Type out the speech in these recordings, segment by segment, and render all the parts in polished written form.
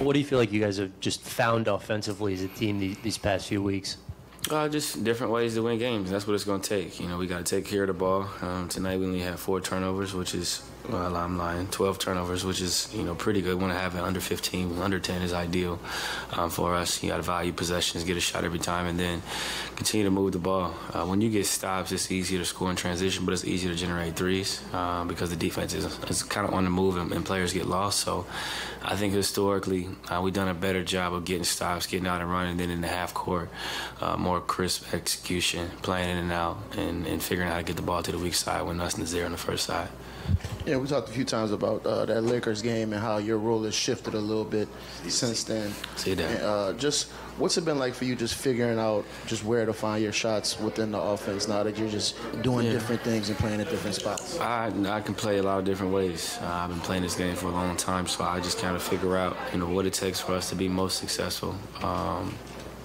What do you feel like you guys have just found offensively as a team these past few weeks? Just different ways to win games. That's what it's going to take. We got to take care of the ball. Tonight we only had 4 turnovers, which is, well, I'm lying, 12 turnovers, which is, pretty good. We want to have it under 15. Under 10 is ideal for us. You got to value possessions, get a shot every time, and then continue to move the ball. When you get stops, it's easier to score in transition, but it's easier to generate threes because the defense is kind of on the move and players get lost. So I think historically we've done a better job of getting stops, getting out and running, than in the half court. More crisp execution, playing in and out, and figuring out how to get the ball to the weak side when nothing's there on the first side. Yeah, we talked a few times about that Lakers game and how your role has shifted a little bit since then. See that. And, just what's it been like for you just figuring out just where to find your shots within the offense now that you're just doing different things and playing at different spots? I can play a lot of different ways. I've been playing this game for a long time, so I just kind of figure out, what it takes for us to be most successful.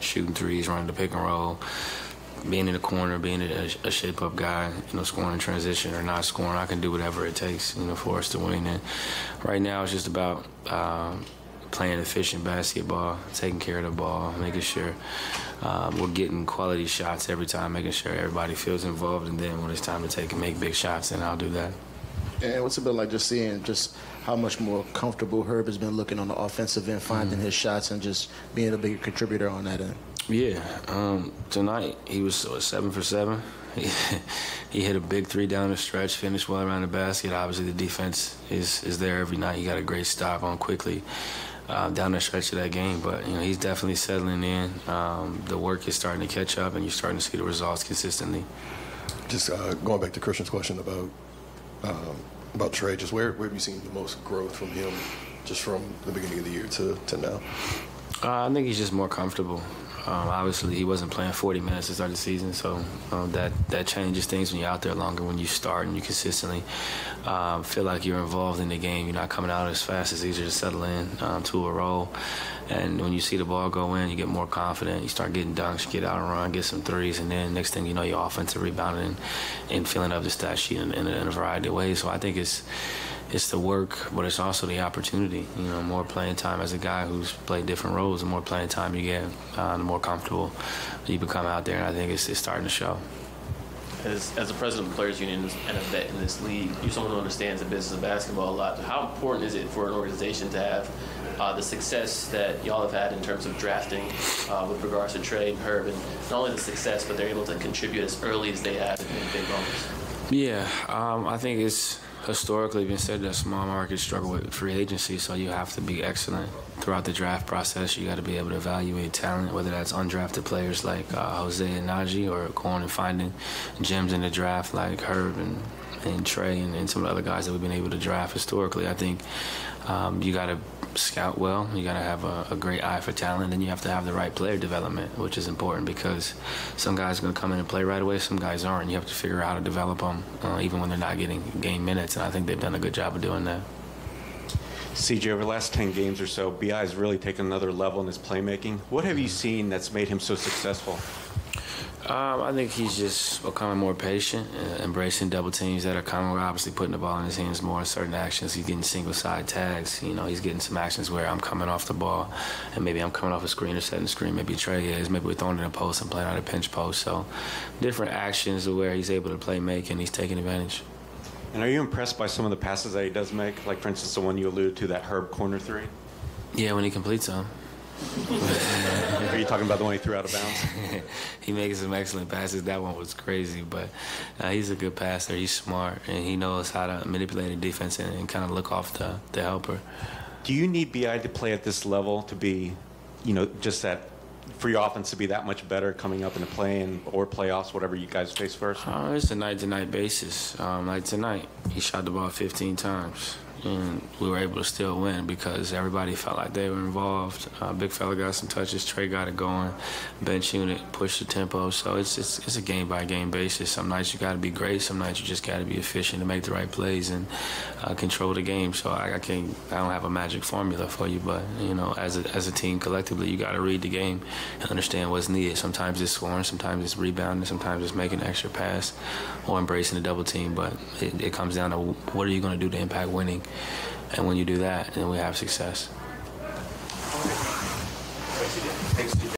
Shooting threes, running the pick and roll, being in the corner, being a shape-up guy, scoring in transition or not scoring. I can do whatever it takes, for us to win. And right now it's just about playing efficient basketball, taking care of the ball, making sure we're getting quality shots every time, making sure everybody feels involved. And then when it's time to take and make big shots, then I'll do that. And what's it been like just seeing just how much more comfortable Herb has been looking on the offensive end, finding his shots and just being a bigger contributor on that end? Yeah, tonight he was 7 for 7. He hit a big 3 down the stretch, finished well around the basket. Obviously the defense is there every night. He got a great stop on quickly down the stretch of that game. But he's definitely settling in. The work is starting to catch up, and you're starting to see the results consistently. Just going back to Christian's question about Trey, just where have you seen the most growth from him just from the beginning of the year to now? I think he's just more comfortable. Obviously, he wasn't playing 40 minutes to start the season, so that changes things when you're out there longer, when you start and you consistently feel like you're involved in the game. You're not coming out as fast. It's easier to settle in to a role. And when you see the ball go in, you get more confident. You start getting dunks, you get out and run, get some threes, and then next thing you know, you're offensive rebounding and filling up the stat sheet in a variety of ways. So I think it's the work, but it's also the opportunity. More playing time as a guy who's played different roles. The more playing time you get, the more comfortable you become out there, and I think it's starting to show. As a president of the Players Union and a vet in this league, you're someone who understands the business of basketball a lot. How important is it for an organization to have the success that y'all have had in terms of drafting with regards to Trey and Herb, and not only the success, but they're able to contribute as early as they have in big moments? Yeah, I think it's historically been said that small markets struggle with free agency, so you have to be excellent throughout the draft process. You got to be able to evaluate talent, whether that's undrafted players like Jose and Naji, or going and finding gems in the draft like Herb and Trey and some of the other guys that we've been able to draft historically. I think you got to scout well. You got to have a great eye for talent, and you have to have the right player development, which is important because some guys are going to come in and play right away, some guys aren't. You have to figure out how to develop them even when they're not getting game minutes, and I think they've done a good job of doing that. CJ, over the last 10 games or so, BI has really taken another level in his playmaking. What have you seen that's made him so successful? I think he's just becoming more patient, embracing double teams that are coming. We're obviously putting the ball in his hands more in certain actions. He's getting single side tags. He's getting some actions where I'm coming off the ball, and maybe I'm coming off a screen or setting the screen. Maybe Trey is. Maybe we're throwing it in a post and playing out a pinch post. So different actions where he's able to play make, and he's taking advantage. And are you impressed by some of the passes that he does make? Like, for instance, the one you alluded to, that Herb corner 3? Yeah, when he completes them. Are you talking about the one he threw out of bounds? He makes some excellent passes. That one was crazy, but he's a good passer. He's smart, and he knows how to manipulate the defense and kind of look off the helper. Do you need BI to play at this level to be, just that, for your offense to be that much better coming up in the play-in or playoffs, whatever you guys face first? It's a night-to-night basis. Like tonight, he shot the ball 15 times. And we were able to still win because everybody felt like they were involved. Big fella got some touches. Trey got it going. Bench unit pushed the tempo. So it's a game-by-game basis. Some nights you got to be great. Some nights you just got to be efficient to make the right plays and control the game. So I don't have a magic formula for you, but as a team collectively, you got to read the game and understand what's needed. Sometimes it's scoring, sometimes it's rebounding, sometimes it's making an extra pass or embracing the double team. But it comes down to what are you going to do to impact winning. And when you do that, then we have success. Thanks, CJ.